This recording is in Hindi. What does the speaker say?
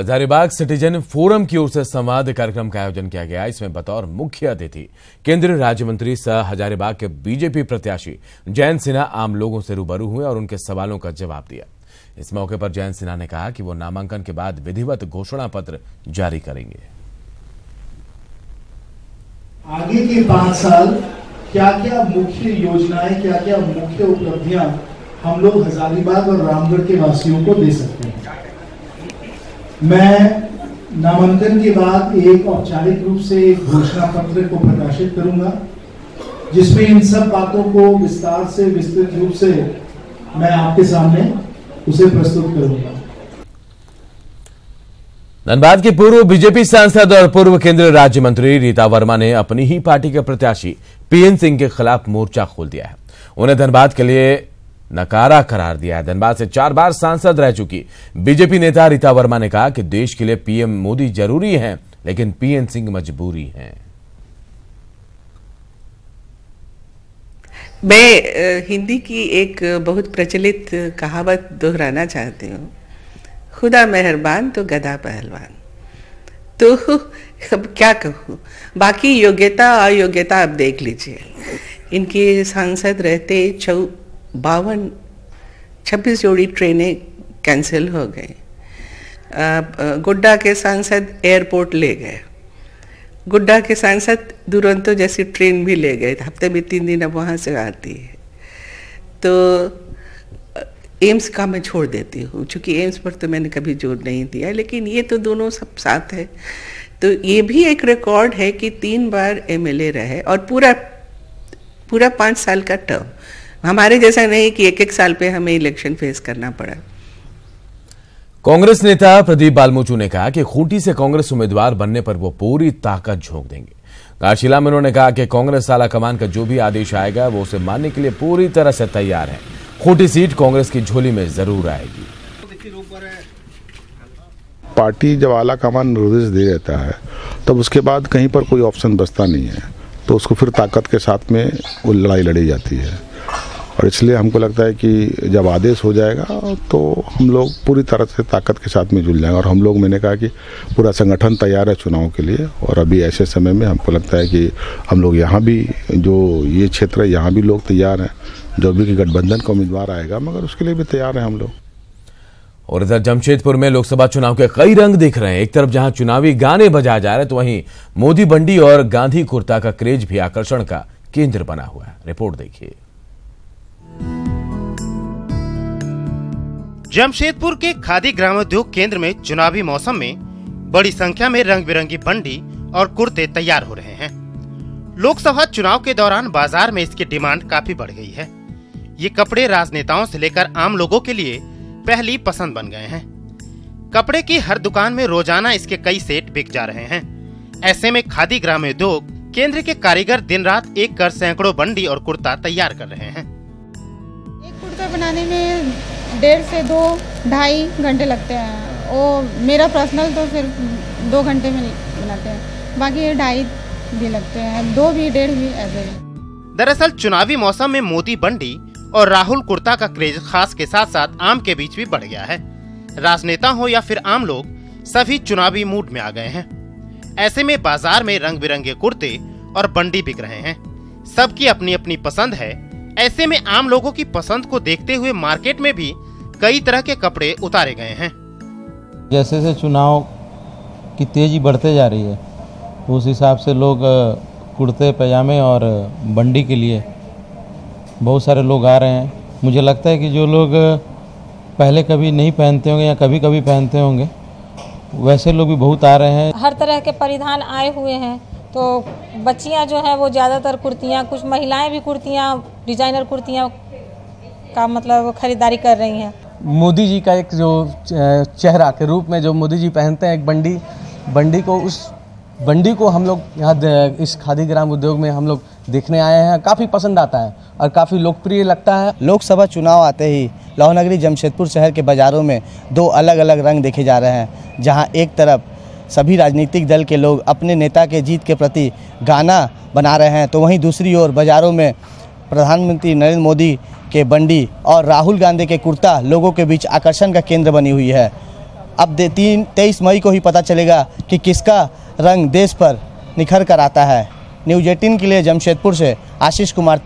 हजारीबाग सिटीजन फोरम की ओर से संवाद कार्यक्रम का आयोजन किया गया। इसमें बतौर मुख्य अतिथि केंद्रीय राज्य मंत्री सह हजारीबाग के बीजेपी प्रत्याशी जयंत सिन्हा आम लोगों से रूबरू हुए और उनके सवालों का जवाब दिया। इस मौके पर जयंत सिन्हा ने कहा कि वो नामांकन के बाद विधिवत घोषणा पत्र जारी करेंगे। आगे के 5 साल क्या क्या मुख्य योजनाएं, क्या क्या मुख्य उपलब्धियां हम लोग हजारीबाग और रामगढ़ के वासियों को दे सकते हैं। मैं नामांकन के बाद एक औपचारिक रूप से एक घोषणा पत्र को प्रकाशित करूंगा, जिसमें इन सब बातों को विस्तार से विस्तृत रूप से मैं आपके सामने उसे प्रस्तुत करूंगा। धनबाद की पूर्व बीजेपी सांसद और पूर्व केंद्रीय राज्य मंत्री रीता वर्मा ने अपनी ही पार्टी के प्रत्याशी पीएन सिंह के खिलाफ मोर्चा खोल दिया है। उन्हें धनबाद के लिए नकारा करार दिया है। धनबाद से 4 बार सांसद रह चुकी बीजेपी नेता रीता वर्मा ने कहा कि देश के लिए पीएम मोदी जरूरी हैं, लेकिन पीएन सिंह मजबूरी हैं। मैं हिंदी की एक बहुत प्रचलित कहावत दोहराना चाहती हूँ, खुदा मेहरबान तो गधा पहलवान। तो अब क्या कहूँ, बाकी योग्यता अयोग्यता आप देख लीजिए। इनके सांसद रहते 26 जोड़ी ट्रेनें कैंसिल हो गई। गुड्डा के सांसद एयरपोर्ट ले गए, गुड्डा के सांसद दुरंतो जैसी ट्रेन भी ले गए, हफ्ते में 3 दिन अब वहाँ से आती है। तो एम्स का मैं छोड़ देती हूँ, क्योंकि एम्स पर तो मैंने कभी जोर नहीं दिया, लेकिन ये तो दोनों सब साथ है। तो ये भी एक रिकॉर्ड है कि 3 बार एमएलए रहे और पूरा 5 साल का टर्म। हमारे जैसा नहीं कि 1-1 साल पे हमें इलेक्शन फेस करना पड़ा। कांग्रेस नेता प्रदीप बालमोचू ने कहा कि खूंटी से कांग्रेस उम्मीदवार बनने पर वो पूरी ताकत झोंक देंगे। काशीला में उन्होंने कहा कि कांग्रेस आला कमान का जो भी आदेश आएगा वो उसे मानने के लिए पूरी तरह से तैयार है। खूंटी सीट कांग्रेस की झोली में जरूर आएगी। पार्टी जब आला कमान निर्देश दे देता है तब उसके बाद कहीं पर कोई ऑप्शन बचता नहीं है, तो उसको फिर ताकत के साथ में वो लड़ाई लड़ी जाती है। और इसलिए हमको लगता है कि जब आदेश हो जाएगा तो हम लोग पूरी तरह से ताकत के साथ में जुल जाएंगे। और हम लोग, मैंने कहा कि पूरा संगठन तैयार है चुनाव के लिए। और अभी ऐसे समय में हमको लगता है कि हम लोग यहाँ भी, जो ये क्षेत्र है यहाँ भी लोग तैयार हैं। जो भी गठबंधन का उम्मीदवार आएगा मगर उसके लिए भी तैयार है हम लोग। और इधर जमशेदपुर में लोकसभा चुनाव के कई रंग दिख रहे हैं। एक तरफ जहां चुनावी गाने बजाए जा रहे हैं, तो वहीं मोदी बंडी और गांधी कुर्ता का क्रेज भी आकर्षण का केंद्र बना हुआ है। रिपोर्ट देखिए। जमशेदपुर के खादी ग्रामोद्योग केंद्र में चुनावी मौसम में बड़ी संख्या में रंग बिरंगी बंडी और कुर्ते तैयार हो रहे हैं। लोकसभा चुनाव के दौरान बाजार में इसकी डिमांड काफी बढ़ गई है। ये कपड़े राजनेताओं से लेकर आम लोगों के लिए पहली पसंद बन गए हैं। कपड़े की हर दुकान में रोजाना इसके कई सेट बिक जा रहे हैं। ऐसे में खादी ग्रामोद्योग केंद्र के कारीगर दिन रात एक कर सैकड़ों बंडी और कुर्ता तैयार कर रहे हैं। एक कुर्ता बनाने में 1.5 से 2-2.5 घंटे लगते हैं। वो मेरा पर्सनल तो सिर्फ 2 घंटे में बनाते हैं, बाकी 2.5 भी लगते हैं, 2 भी 1.5 भी ऐसे। दरअसल चुनावी मौसम में मोदी बंडी और राहुल कुर्ता का क्रेज खास के साथ साथ आम के बीच भी बढ़ गया है। राजनेता हो या फिर आम लोग, सभी चुनावी मूड में आ गए हैं। ऐसे में बाजार में रंग बिरंगे कुर्ते और बंडी बिक रहे हैं। सबकी अपनी अपनी पसंद है। ऐसे में आम लोगों की पसंद को देखते हुए मार्केट में भी कई तरह के कपड़े उतारे गए हैं। जैसे जैसे चुनाव की तेजी बढ़ते जा रही है, उस हिसाब से लोग कुर्ते पैजामे और बंडी के लिए बहुत सारे लोग आ रहे हैं। मुझे लगता है कि जो लोग पहले कभी नहीं पहनते होंगे या कभी कभी पहनते होंगे, वैसे लोग भी बहुत आ रहे हैं। हर तरह के परिधान आए हुए हैं। तो बच्चियां जो है वो ज़्यादातर कुर्तियां, कुछ महिलाएं भी कुर्तियां, डिजाइनर कुर्तियां का मतलब खरीदारी कर रही हैं। मोदी जी का एक जो चेहरा के रूप में जो मोदी जी पहनते हैं, एक बंडी को, उस बंडी को हम लोग यहाँ इस खादी ग्राम उद्योग में हम लोग देखने आए हैं। काफ़ी पसंद आता है और काफ़ी लोकप्रिय लगता है। लोकसभा चुनाव आते ही लाहौनगरी जमशेदपुर शहर के बाज़ारों में 2 अलग अलग रंग देखे जा रहे हैं। जहां एक तरफ सभी राजनीतिक दल के लोग अपने नेता के जीत के प्रति गाना बना रहे हैं, तो वहीं दूसरी ओर बाज़ारों में प्रधानमंत्री नरेंद्र मोदी के बंडी और राहुल गांधी के कुर्ता लोगों के बीच आकर्षण का केंद्र बनी हुई है। अब 23 मई को ही पता चलेगा कि किसका रंग देश पर निखर कर आता है। न्यूज़ 18 के लिए जमशेदपुर से आशीष कुमार।